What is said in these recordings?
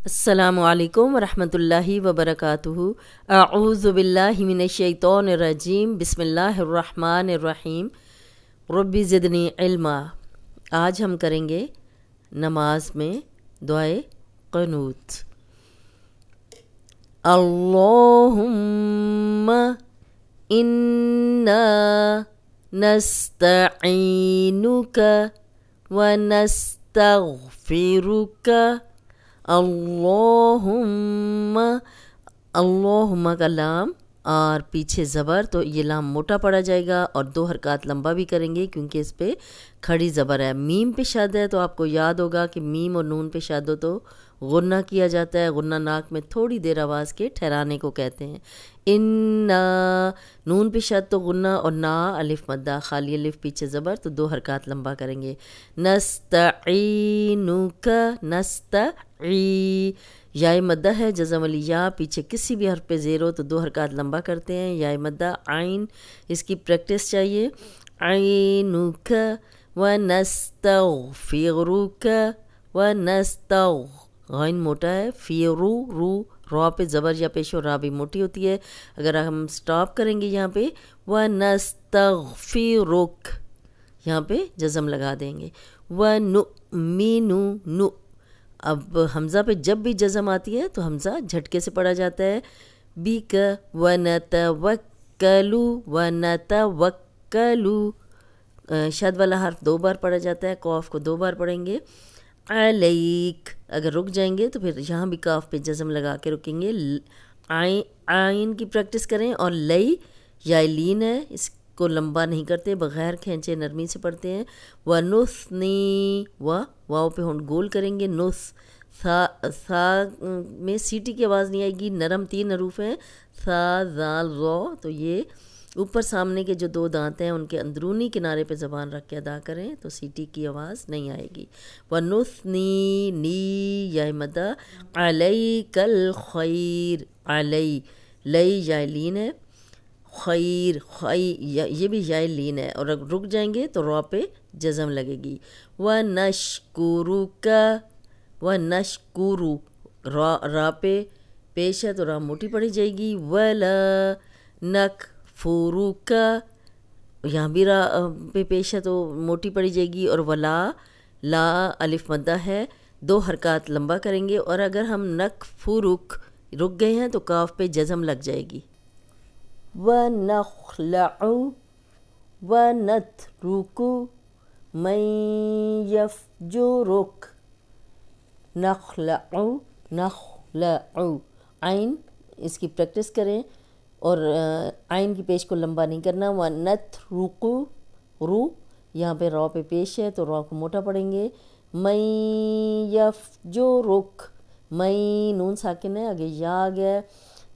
अस्सलामु अलैकुम वरहमतुल्लाहि वबरकातुहू। अऊज़ु बिल्लाहि मिनश्शैतानिर रजीम। बिस्मिल्लाहिर रहमानिर रहीम। रब्बि ज़िदनी इल्मा। आज हम करेंगे नमाज में दुआए क़ुनूत। अल्लाहुम्मा इन्ना नस्तईनुका व नस्तग़फिरुका। अल्लाहुम्मा, अल्लाहुम्मा का लाम और पीछे ज़बर, तो ये लाम मोटा पड़ा जाएगा और 2 हरकत लंबा भी करेंगे क्योंकि इस पे खड़ी ज़बर है। मीम पे शद है तो आपको याद होगा कि मीम और नून पे शद हो तो गुन्ना किया जाता है। गुन्ना नाक में थोड़ी देर आवाज़ के ठहराने को कहते हैं। इन्ना, नून पे शद तो गुन्ना, और ना अलिफ मद्दा, खाली अलिफ पीछे ज़बर, तो 2 हरकत लंबा करेंगे। नस्तईनुका, नस्तई, याय मद्दा है, जज़म वाली या, पीछे किसी भी हर्फ पे ज़ेर हो तो 2 हरकत लंबा करते हैं। याय मद्दा आइन, इसकी प्रैक्टिस चाहिए। आइनुका व नस्तग़फिरुका व नस्तग़, गैन मोटा है। फ़िरू, रू, रॉ पे ज़बर या पेशो रा भी मोटी होती है। अगर हम स्टॉप करेंगे यहाँ पे, व नस्तग़फिरुक, यहाँ पे जज़म लगा देंगे। व नुमिनु, नु, अब हमज़ा पे जब भी जज़म आती है तो हमज़ा झटके से पढ़ा जाता है। बिक व नतवक्कलु व नतवक्कलु, शद वाला हर्फ 2 बार पढ़ा जाता है, कौफ को 2 बार पढ़ेंगे। अलैक, अगर रुक जाएंगे तो फिर यहाँ भी काफ पे जज़म लगा के रुकेंगे। आइन की प्रैक्टिस करें। और लई या लीन है, इसको लंबा नहीं करते, बग़ैर खींचे नरमी से पढ़ते हैं। व नुस्नी, वाव पे होंठ गोल करेंगे। नुस, सा में सीटी की आवाज़ नहीं आएगी, नरम 3 हरूफ हैं, सा ज़ाल ज़ौ, तो ये ऊपर सामने के जो 2 दांत हैं उनके अंदरूनी किनारे पे ज़बान रख के अदा करें तो सीटी की आवाज़ नहीं आएगी। व नुस्नी, नी, या मदा, अलैकल खैर, अलई, लई यालीन है, खैर, खई, ये भी यालीन है, और अगर रुक जाएंगे तो रॉ पे जज़म लगेगी। व नशकुरुका, व नशकुरु, रा पे पेश है तो रा मोटी पड़ी जाएगी। वला नक फुरुका, यहाँ भी रा पे पेश है तो मोटी पड़ी जाएगी। और वला, ला अलिफ मद्दा है, 2 हरकत लंबा करेंगे। और अगर हम नक फुरुक रुक गए हैं तो काफ पे जज़म लग जाएगी। व नखलउ व नतरुकु मैं यफजुरुक। नखलउ, नखलउ, आइन, इसकी प्रैक्टिस करें और आइन की पेश को लंबा नहीं करना। व नतरुकु, रू, यहाँ पे रॉ पे पेश है तो रॉ को मोटा पढ़ेंगे। मैं यफजुरुक, मैं नून साकिन है, आगे या आ गया,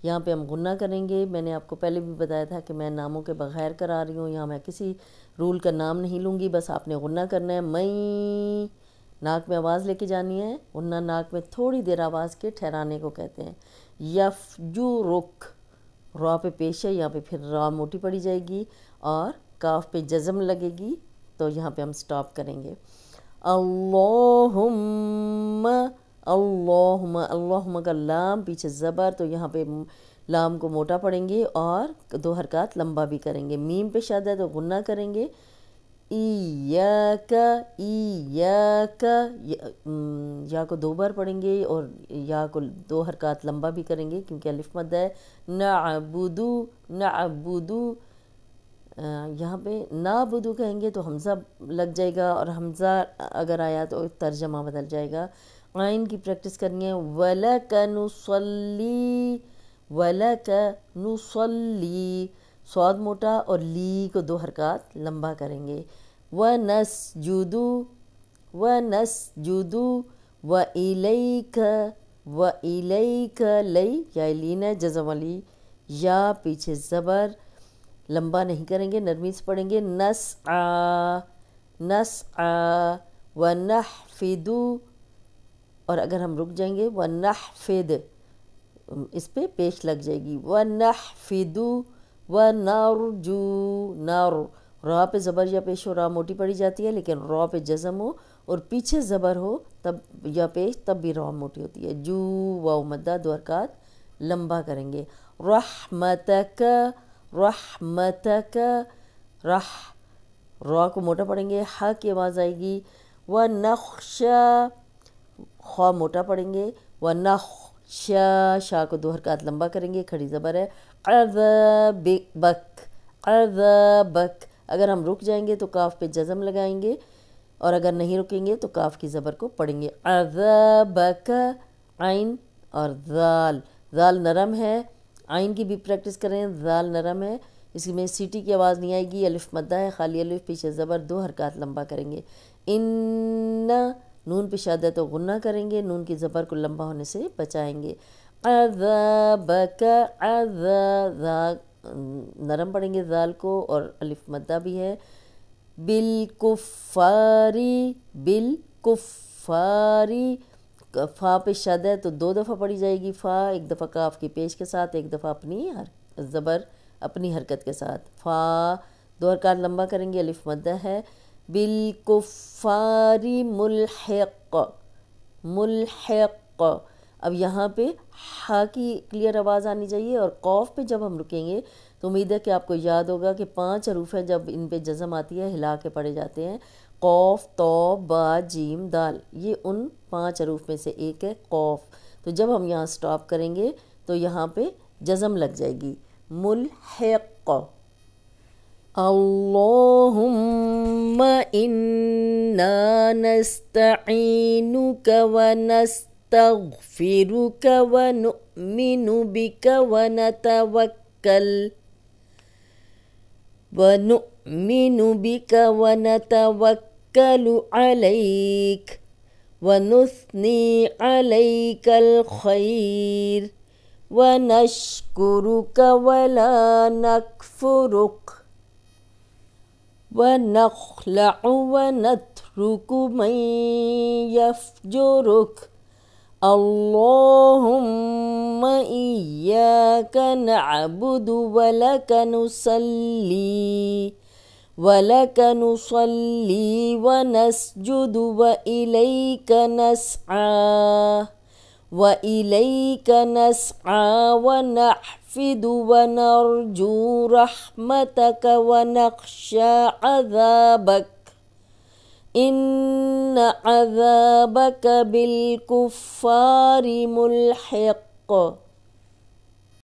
यहाँ पे हम गुन्ना करेंगे। मैंने आपको पहले भी बताया था कि मैं नामों के बगैर करा रही हूँ, यहाँ मैं किसी रूल का नाम नहीं लूँगी, बस आपने गुन्ना करना है। मैं, नाक में आवाज़ लेके जानी है, गुन्ना नाक में थोड़ी देर आवाज़ के ठहराने को कहते हैं। यफजुरुक, रॉ पे पेश है, यहाँ पे फिर रॉ मोटी पड़ी जाएगी और काफ पे जज़म लगेगी, तो यहाँ पे हम स्टॉप करेंगे। अल्लाहुम्मा, अल्लाहुम्मा, अल्लाहुम्मा का लाम पीछे ज़बर, तो यहाँ पे लाम को मोटा पढ़ेंगे और 2 हरकत लंबा भी करेंगे। मीम पे शद है तो गुन्ना करेंगे। इय्याका, इय्याका, या को 2 बार पढ़ेंगे और या को 2 हरकत लंबा भी करेंगे क्योंकि अलिफ मद्दा है। नअबुदु, नअबुदु, यहाँ पे नाबुदु कहेंगे तो हमज़ा लग जाएगा और हमज़ा अगर आया तो तर्जमा बदल जाएगा। आइन की प्रैक्टिस करनी है। वलक नुसल्ली, वलक नुसल्ली, स्वाद मोटा और ली को 2 हरकत लंबा करेंगे। व नस्जुदु, व नस्जुदु, व इलैक, व इलैक, लई यालीन है, जज़म वाली या, पीछे ज़बर, लंबा नहीं करेंगे, नरमी से पढ़ेंगे। नस्आ, नस्आ, व नहफिदु, और अगर हम रुक जाएंगे व नहफिद, इस पे पेश लग जाएगी। व नहफिदु व नरजू, नर, रा पे ज़बर या पेश हो, रा मोटी पड़ी जाती है लेकिन रा पे जज़म हो اور پیچھے زبر ہو تب یا پیش تب بھی را موٹی ہوتی ہے. جو واو مدہ 2 حرکات لمبا کریں گے. رحمتک رحمتک رح را کو موٹا پڑھیں گے. ہا کی آواز آئے گی. ونخشا خوا موٹا پڑھیں گے. ونخشا شا کو 2 حرکات لمبا کریں گے. کھڑی زبر ہے. عذابک عذابک اگر ہم رک جائیں گے تو کاف پہ جزم لگائیں گے اور اگر نہیں رکیں گے تو کاف کی زبر کو پڑھیں گے. عذابک عین اور ذال ذال نرم ہے. عین کی بھی پریکٹس کریں. ذال نرم ہے اس میں سیٹی کی آواز نہیں آئے گی. الف مدہ ہے خالی الف پیچھے زبر 2 حرکات لمبا کریں گے. ان نون پہ شاد ہے تو غنہ کریں گے. نون کی زبر کو لمبا ہونے سے بچائیں گے. عذابک نرم پڑھیں گے ذال کو اور الف مدہ بھی ہے. بالکفاری بالکفاری فا پہ شد ہے تو 2 دفعہ پڑھی جائے گی. فا 1 دفعہ کاف کی پیش کے ساتھ 1 دفعہ اپنی زبر اپنی حرکت کے ساتھ. فا 2 حرکات لمبا کریں گے. الف مدہ ہے. بالکفاری ملحق ملحق اب یہاں پہ ہا کی کلیئر آواز آنی چاہیے اور قوف پہ جب ہم رکیں گے تو امید ہے کہ آپ کو یاد ہوگا کہ 5 حروف ہیں جب ان پہ جزم آتی ہے ہلا کے پڑھے جاتے ہیں. قوف تو با جیم دال یہ ان 5 حروف میں سے ایک ہے قوف. تو جب ہم یہاں سٹاپ کریں گے تو یہاں پہ جزم لگ جائے گی. ملحق. اللہم انا نستعینک ونستغفرک ونؤمن بک ونتوکل علیک ونثنی علیک الخیر ونشکرک ولا نکفرک ونخلع ونترک من یفجرک. اللہم ایاک نعبد ولک نصلی ونسجد وإلیک نسعى ونحفد ونرجو رحمتك ونخشى عذابك إن عذابك بالكفار ملحق.